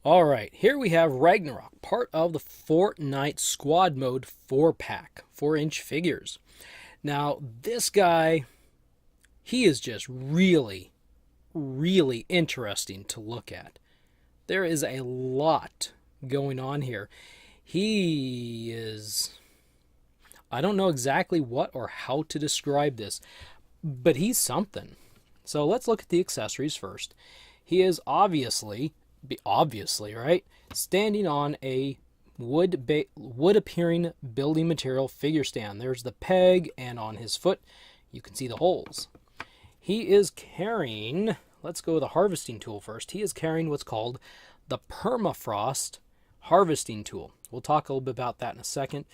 Alright, here we have Ragnarok, part of the Fortnite Squad Mode 4-pack, 4-inch figures. Now, this guy, he is just really, really interesting to look at. There is a lot going on here. He is... I don't know exactly what or how to describe this, but he's something. So let's look at the accessories first. He is obviously, right, standing on a wood-appearing building material figure stand. There's the peg, and on his foot, you can see the holes. He is carrying, let's go with the harvesting tool first. He is carrying what's called the Permafrost harvesting tool. We'll talk a little bit about that in a second.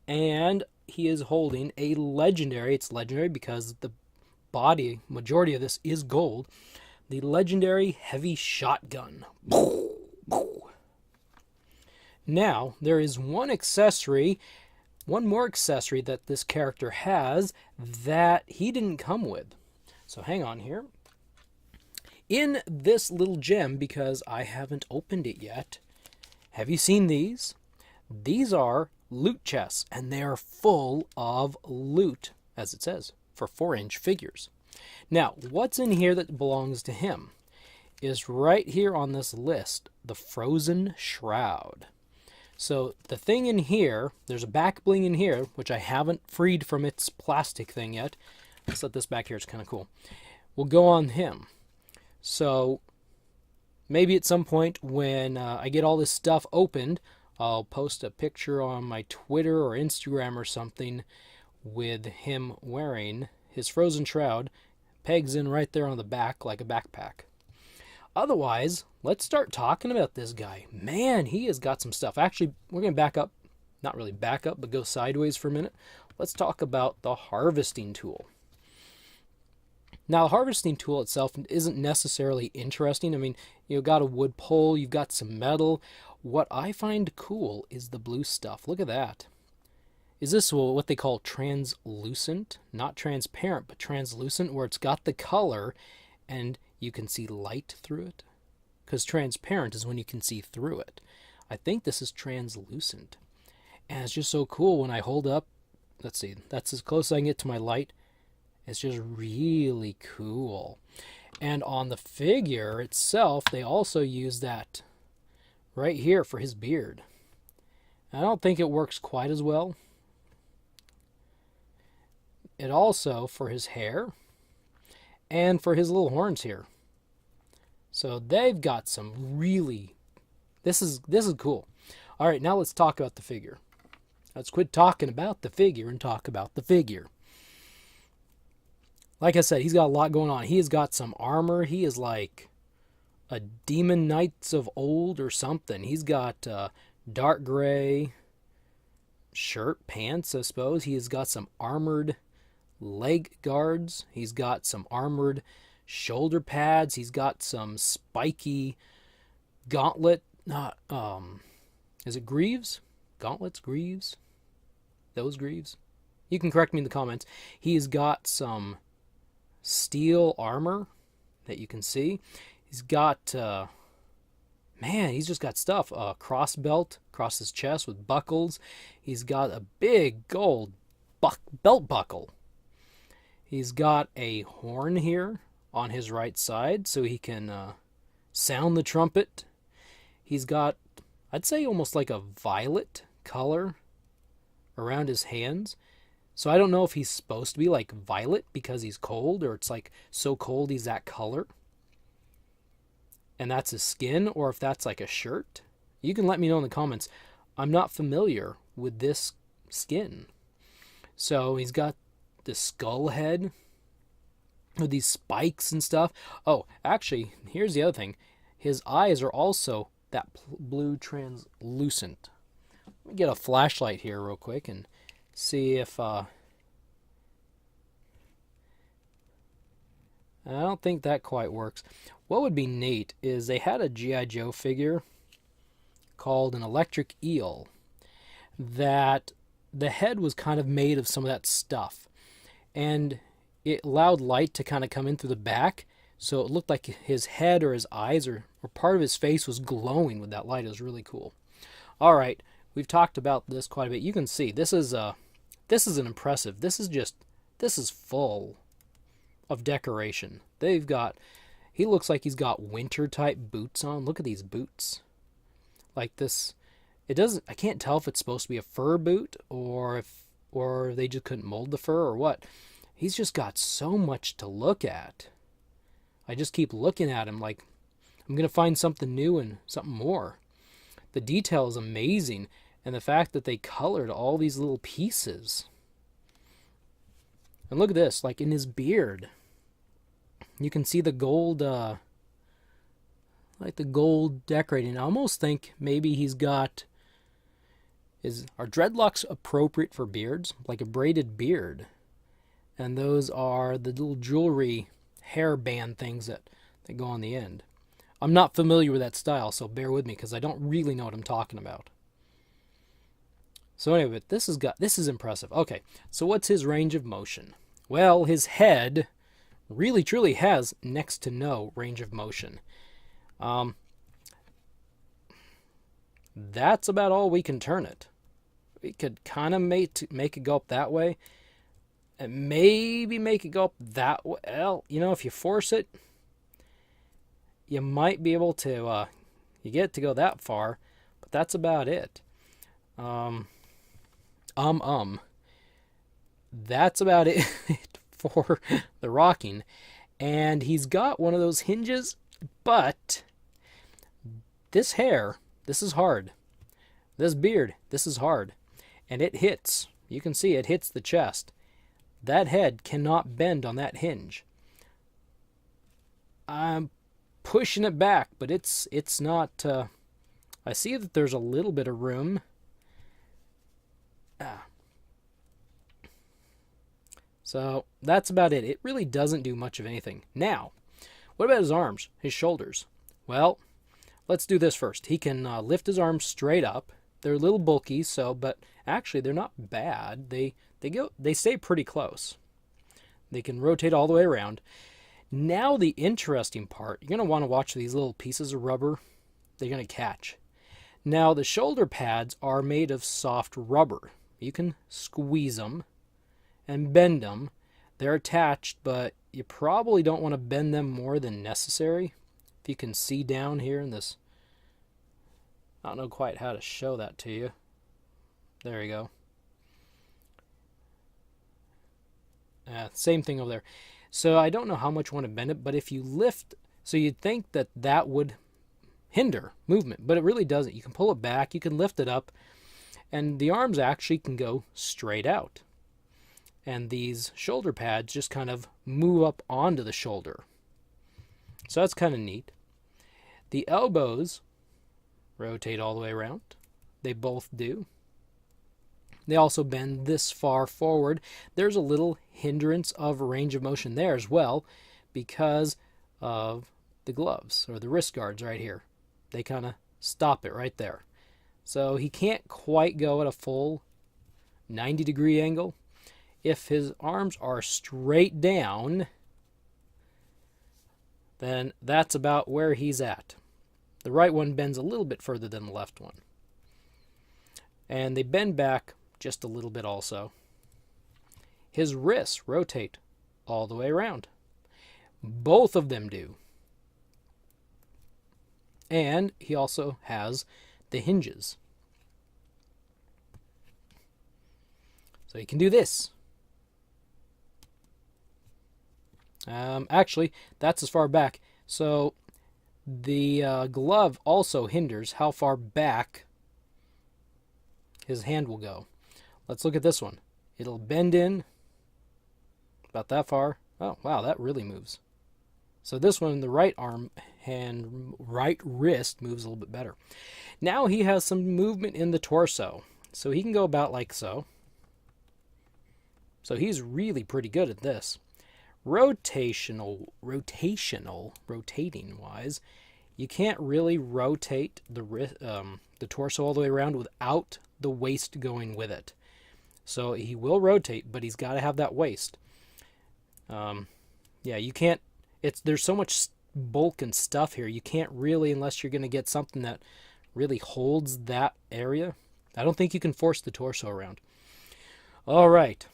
And he is holding a legendary, it's legendary because the majority of this is gold, the legendary heavy shotgun. Now, there is one more accessory that this character has that he didn't come with. So hang on here. In this little gem, because I haven't opened it yet, have you seen these? These are loot chests, and they are full of loot, as it says, for 4-inch figures. Now, what's in here that belongs to him is right here on this list, the frozen Shroud. So the thing in here, there's a back bling in here, which I haven't freed from its plastic thing yet. Let's let this back here, it's kind of cool. We'll go on him. So maybe at some point when I get all this stuff opened, I'll post a picture on my Twitter or Instagram or something with him wearing his frozen shroud, pegs in right there on the back like a backpack. Otherwise, let's start talking about this guy. Man, he has got some stuff. Actually, we're going to back up, not really back up, but go sideways for a minute. Let's talk about the harvesting tool. Now, the harvesting tool itself isn't necessarily interesting. I mean, you've got a wood pole, you've got some metal. What I find cool is the blue stuff. Look at that. Is this what they call translucent? Not transparent, but translucent, where it's got the color and you can see light through it? Because transparent is when you can see through it. I think this is translucent. And it's just so cool when I hold up. Let's see, that's as close as I can get to my light. It's just really cool. And on the figure itself, they also use that right here for his beard. I don't think it works quite as well. It also for his hair and for his little horns here. So they've got some really, this is cool. All right, now let's talk about the figure. Let's quit talking about the figure and talk about the figure. Like I said, he's got a lot going on. He has got some armor. He is like a demon knights of old or something. He's got dark gray shirt, pants, I suppose. He has got some armored leg guards. He's got some armored shoulder pads. He's got some spiky gauntlet. Is it greaves? Gauntlets, greaves? Those greaves? You can correct me in the comments. He's got some steel armor that you can see. He's got, man, he's just got stuff. A cross belt across his chest with buckles. He's got a big gold belt buckle. He's got a horn here on his right side so he can sound the trumpet. He's got, I'd say, almost like a violet color around his hands. So I don't know if he's supposed to be like violet because he's cold, or it's like so cold he's that color. And that's his skin, or if that's like a shirt. You can let me know in the comments. I'm not familiar with this skin. So he's got the skull head with these spikes and stuff. Oh, actually, here's the other thing. His eyes are also that blue translucent. Let me get a flashlight here real quick and see if I don't think that quite works. What would be neat is they had a G.I. Joe figure called an electric eel that the head was kind of made of some of that stuff, and it allowed light to kind of come in through the back, So it looked like his head or his eyes or part of his face was glowing with that light. It was really cool. All right, we've talked about this quite a bit. You can see this is an impressive. This is full of decoration. He looks like he's got winter type boots on. Look at these boots. Like this, I can't tell if it's supposed to be a fur boot or they just couldn't mold the fur or what. He's just got so much to look at. I just keep looking at him like I'm going to find something new and something more. The detail is amazing, and the fact that they colored all these little pieces. And look at this, like in his beard. You can see the gold, like the gold decorating. I almost think maybe he's got... Are dreadlocks appropriate for beards? Like a braided beard. And those are the little jewelry hairband things that go on the end. I'm not familiar with that style, so bear with me because I don't really know what I'm talking about. So anyway, this is impressive. Okay, so what's his range of motion? Well, his head really truly has next to no range of motion. That's about all we can turn it. We could kind of make it go up that way. And maybe make it go up that way. Well, if you force it, you might be able to, you get to go that far, but that's about it. That's about it for the rocking. And he's got one of those hinges, but this hair, this is hard. This beard, this is hard. And it hits, you can see it hits the chest. That head cannot bend on that hinge. I'm pushing it back, but it's not... I see that there's a little bit of room. So that's about it. It really doesn't do much of anything. Now, what about his arms, his shoulders? Well, let's do this first. He can lift his arms straight up. They're a little bulky, but actually they're not bad. They stay pretty close. They can rotate all the way around. Now the interesting part, you're going to want to watch these little pieces of rubber. They're going to catch. Now the shoulder pads are made of soft rubber. You can squeeze them and bend them. They're attached, but you probably don't want to bend them more than necessary. If you can see down here in this, I don't know quite how to show that to you. There you go. Same thing over there. So I don't know how much you want to bend it, but if you lift, so you'd think that would hinder movement, but it really doesn't. You can pull it back, you can lift it up, and the arms actually can go straight out. And these shoulder pads just kind of move up onto the shoulder. So that's kind of neat. The elbows rotate all the way around. They both do. They also bend this far forward. There's a little hindrance of range of motion there as well because of the gloves or the wrist guards right here. They kind of stop it right there. So he can't quite go at a full 90-degree angle. If his arms are straight down, then that's about where he's at. The right one bends a little bit further than the left one. And they bend back just a little bit also. His wrists rotate all the way around. Both of them do. And he also has the hinges. So he can do this. Actually, that's as far back. So the glove also hinders how far back his hand will go. Let's look at this one. It'll bend in about that far. Oh, wow, that really moves. So this one, the right wrist moves a little bit better. Now he has some movement in the torso. So he can go about like so. So he's really pretty good at this. Rotating wise, you can't really rotate the torso all the way around without the waist going with it. So he will rotate, but he's got to have that waist. Yeah, you can't. There's so much bulk and stuff here. You can't really, unless you're going to get something that really holds that area. I don't think you can force the torso around. All right.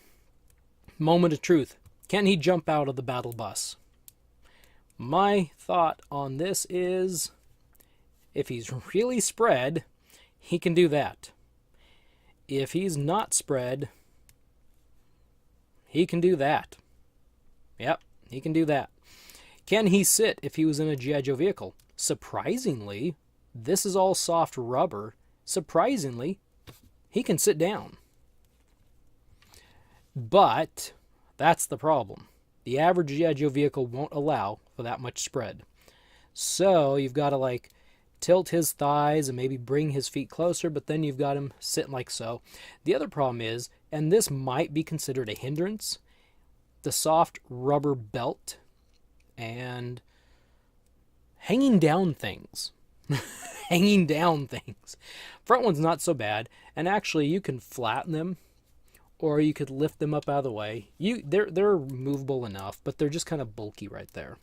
Moment of truth. Can he jump out of the battle bus? My thought on this is, if he's really spread, he can do that. If he's not spread, he can do that. Yep, he can do that. Can he sit if he was in a G.I. Joe vehicle? Surprisingly, this is all soft rubber. Surprisingly, he can sit down. But that's the problem. The average G.I. Joe vehicle won't allow for that much spread. So you've got to like tilt his thighs and maybe bring his feet closer, but then you've got him sitting like so. The other problem is, and this might be considered a hindrance, the soft rubber belt and hanging down things. Hanging down things. Front one's not so bad, and actually you can flatten them, or you could lift them up out of the way. They're movable enough, but they're just kind of bulky right there.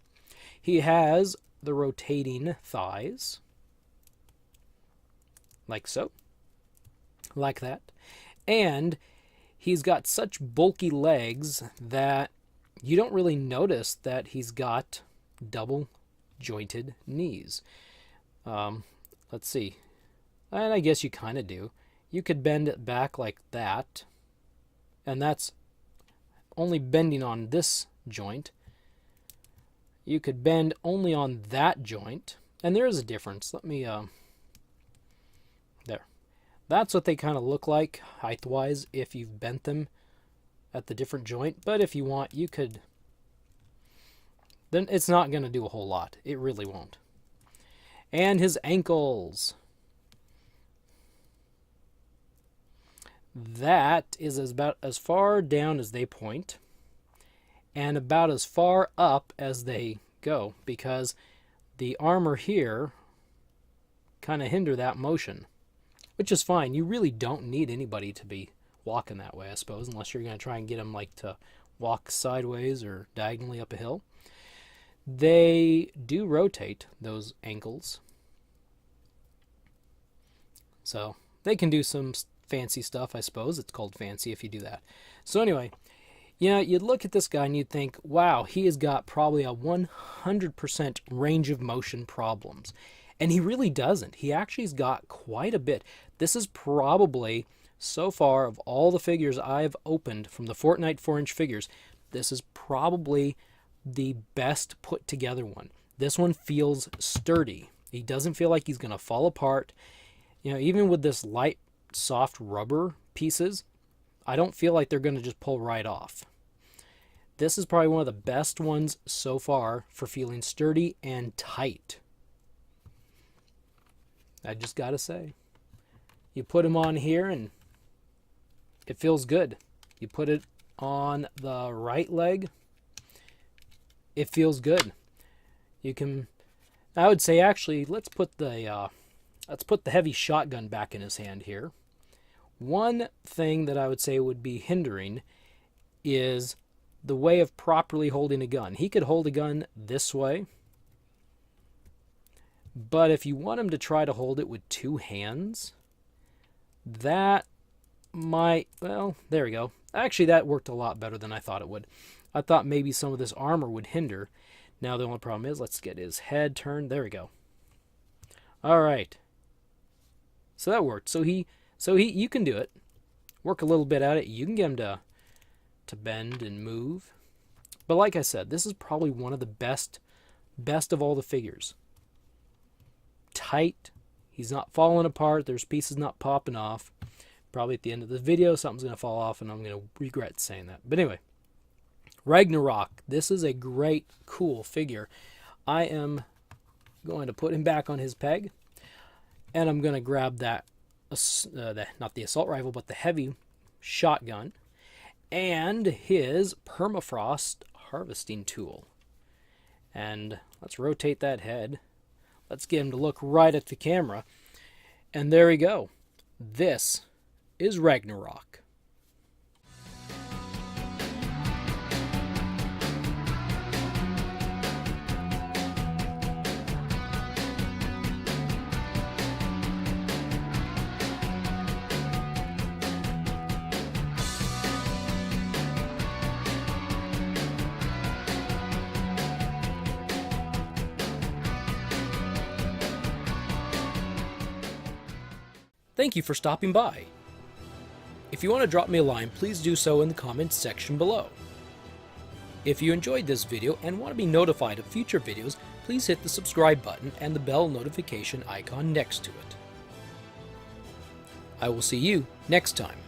He has the rotating thighs, like so, like that, and he's got such bulky legs that you don't really notice that he's got double jointed knees. Let's see. And I guess you kind of do. You could bend it back like that. And that's only bending on this joint. You could bend only on that joint. And there is a difference. Let me, there. That's what they kind of look like height-wise if you've bent them at the different joint. But if you want, you could. Then it's not going to do a whole lot. It really won't. And his ankles. That is about as far down as they point and about as far up as they go, because the armor here kind of hinder that motion, which is fine. You really don't need anybody to be walking that way, I suppose, unless you're going to try and get them like to walk sideways or diagonally up a hill. They do rotate, those ankles. So they can do some fancy stuff, I suppose. It's called fancy if you do that. So anyway, you know, you'd look at this guy and you'd think, wow, he has got probably a 100% range of motion problems. And he really doesn't. He actually has got quite a bit. This is probably, so far, of all the figures I've opened from the Fortnite 4-inch figures, this is probably the best put together one. This one feels sturdy. He doesn't feel like he's going to fall apart. You know, even with this light, soft rubber pieces, I don't feel like they're going to just pull right off. This is probably one of the best ones so far for feeling sturdy and tight. I just got to say. You put them on here and it feels good. You put it on the right leg, it feels good. You can, I would say actually, let's put the heavy shotgun back in his hand here. One thing that I would say would be hindering is the way of properly holding a gun. He could hold a gun this way, but if you want him to try to hold it with two hands, that might, well, there we go. Actually, that worked a lot better than I thought it would. I thought maybe some of this armor would hinder. Now the only problem is, let's get his head turned. There we go. All right. So that worked. So you can do it. Work a little bit at it. You can get him to bend and move. But like I said, this is probably one of the best of all the figures. Tight. He's not falling apart. There's pieces not popping off. Probably at the end of the video, something's going to fall off, and I'm going to regret saying that. But anyway, Ragnarok. This is a great, cool figure. I am going to put him back on his peg, and I'm going to grab that, not the assault rifle, but the heavy shotgun, and his Permafrost harvesting tool. And let's rotate that head. Let's get him to look right at the camera. And there we go. This is Ragnarok. Thank you for stopping by. If you want to drop me a line, please do so in the comments section below. If you enjoyed this video and want to be notified of future videos, please hit the subscribe button and the bell notification icon next to it. I will see you next time.